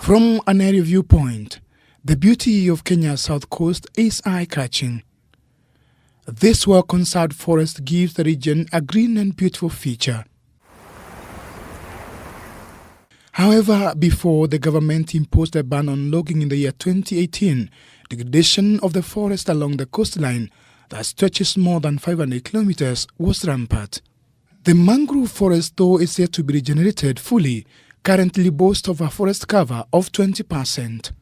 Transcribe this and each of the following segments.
From an area viewpoint, the beauty of Kenya's south coast is eye-catching. This well-conserved forest gives the region a green and beautiful feature. However, before the government imposed a ban on logging in the year 2018, degradation of the forest along the coastline that stretches more than 500 kilometers was rampant. The mangrove forest, though is yet to be regenerated fully, currently boasts of a forest cover of 20%.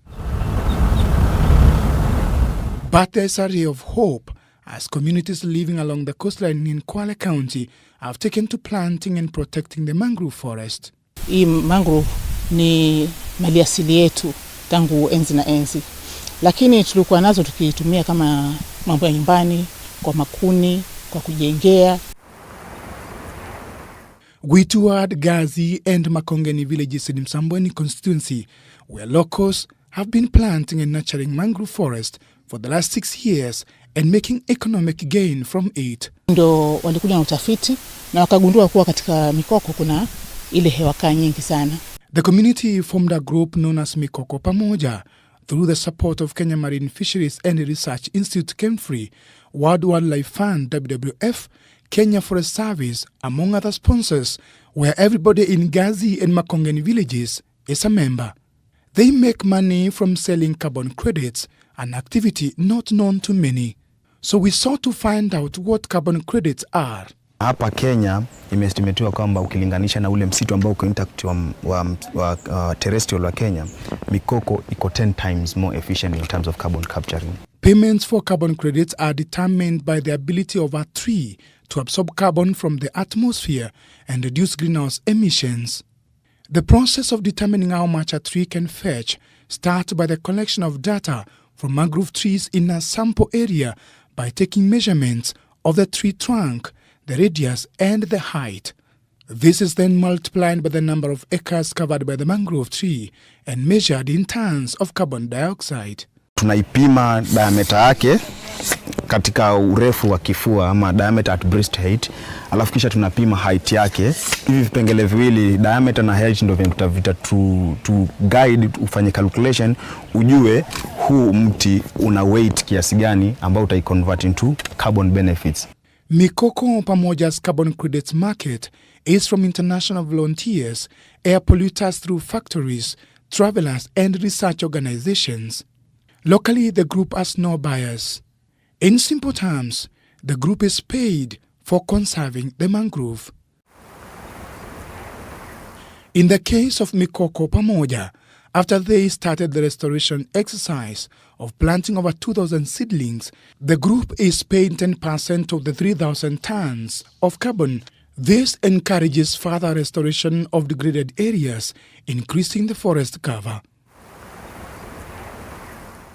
But there's a ray of hope as communities living along the coastline in Kwale County have taken to planting and protecting the mangrove forest. Hii mangrove ni maliasili yetu tangu enzi na enzi, lakini tulikuwa nazo tukitumia kama mambo ya nyumbani, kwa makuni, kwa kujengea. We toured Gazi and Makongeni villages in Msambweni constituency, where locals have been planting and nurturing mangrove forest for the last 6 years and making economic gain from it. Ndo walikuja na utafiti na wakagundua kuwa katika mikoko kuna ile hewa kaa nyingi sana. The community formed a group known as Mikoko Pamoja through the support of Kenya Marine Fisheries and Research Institute KEMFRI, World Wildlife Fund WWF, Kenya Forest Service, among other sponsors, where everybody in Gazi and Makongeni villages is a member. They make money from selling carbon credits, an activity not known to many. So we sought to find out what carbon credits are. Hapa Kenya imeestimatiwa kwamba ukilinganisha na ule msitu ambao uko intact wa terrestrial wa Kenya, mikoko iko 10 times more efficient in terms of carbon capturing. Payments for carbon credits are determined by the ability of a tree to absorb carbon from the atmosphere and reduce greenhouse emissions. The process of determining how much a tree can fetch starts by the collection of data from mangrove trees in a sample area by taking measurements of the tree trunk, the radius and the height. This is then multiplied by the number of acres covered by the mangrove tree and measured in tons of carbon dioxide. Tunaipima diameter yake katika urefu wa kifua ama diameter at breast height, alafu kisha tunapima height yake. Hivi vipengele viwili, diameter na height, ndio vinatavita to guide ufanye calculation ujue huu mti una weight kiasi gani ambao utaiconvert into carbon benefits. Mikoko Pamoja's carbon credits market is from international volunteers, air polluters through factories, travelers and research organizations. Locally, the group has no buyers. In simple terms, the group is paid for conserving the mangrove. In the case of Mikoko Pamoja, after they started the restoration exercise of planting over 2,000 seedlings, the group is paid 10% of the 3,000 tons of carbon. This encourages further restoration of degraded areas, increasing the forest cover.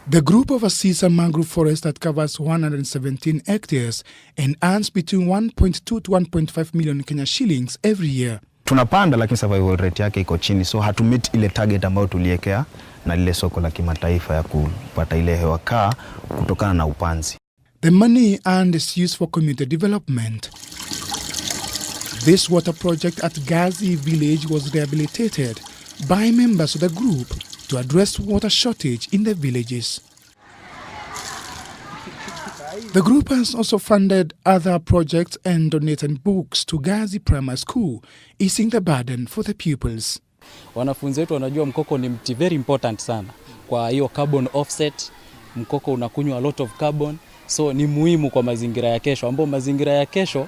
The group oversees a mangrove forest that covers 117 hectares and earns between 1.2 to 1.5 million Kenya shillings every year. Tunapanda lakini survival rate yake iko chini, so hatumit ile target ambayo tuliwekea na lile soko la kimataifa ya kupata ile hewa kaa kutokana na upanzi. The money earned is used for community development. This water project at Gazi village was rehabilitated by members of the group to address water shortage in the villages. The group has also funded other projects and donated books to Gazi Primary School, easing the burden for the pupils. Wanafunzi wetu wanajua mkoko ni mti very important sana. Kwa hiyo carbon offset, mkoko unakunywa a lot of carbon, so ni muhimu kwa mazingira ya kesho, ambao mazingira ya kesho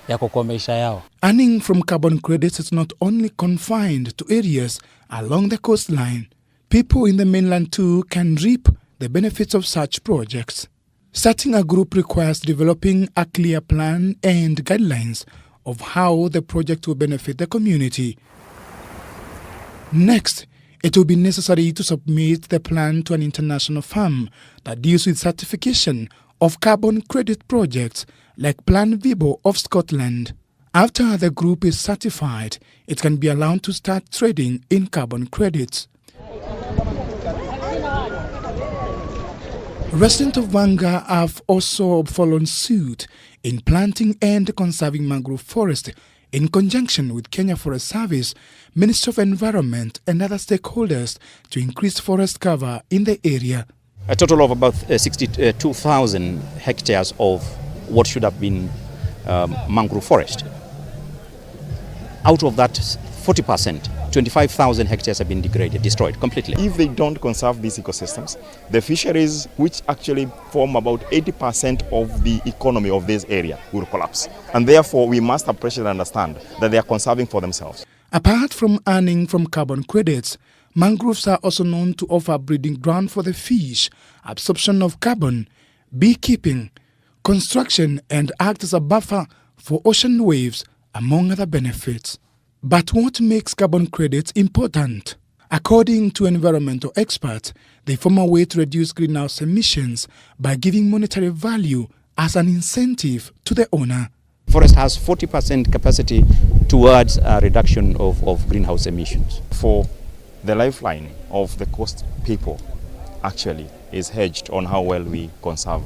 yako kwa maisha yao. Earning from carbon credits is not only confined to areas along the coastline. People in the mainland too can reap the benefits of such projects. Starting a group requires developing a clear plan and guidelines of how the project will benefit the community. Next, it will be necessary to submit the plan to an international firm that deals with certification of carbon credit projects like Plan Vibo of Scotland. After the group is certified, it can be allowed to start trading in carbon credits. Residents of Vanga have also followed suit in planting and conserving mangrove forest in conjunction with Kenya Forest Service, Ministry of Environment and other stakeholders to increase forest cover in the area. A total of about 62,000 hectares of what should have been mangrove forest. Out of that, 40%, 25,000 hectares have been degraded, destroyed completely. If they don't conserve these ecosystems, the fisheries, which actually form about 80% of the economy of this area, will collapse. And therefore, we must appreciate and understand that they are conserving for themselves. Apart from earning from carbon credits, mangroves are also known to offer breeding ground for the fish, absorption of carbon, beekeeping, construction, and act as a buffer for ocean waves, among other benefits. But what makes carbon credits important? According to environmental experts, they form a way to reduce greenhouse emissions by giving monetary value as an incentive to the owner. Forest has 40% capacity towards a reduction of greenhouse emissions. For the lifeline of the coast people actually is hedged on how well we conserve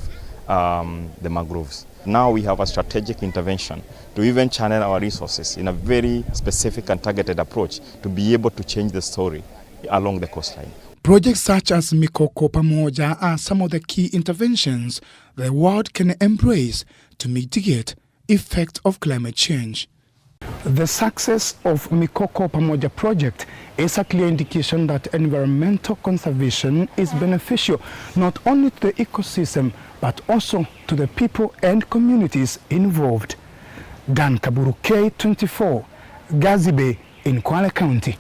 the mangroves. Now we have a strategic intervention to even channel our resources in a very specific and targeted approach to be able to change the story along the coastline. Projects such as Mikoko Pamoja are some of the key interventions the world can embrace to mitigate effects of climate change. The success of Mikoko Pamoja project is a clear indication that environmental conservation is beneficial not only to the ecosystem but also to the people and communities involved. Dan Kaburu, K24, Gazibe in Kwale County.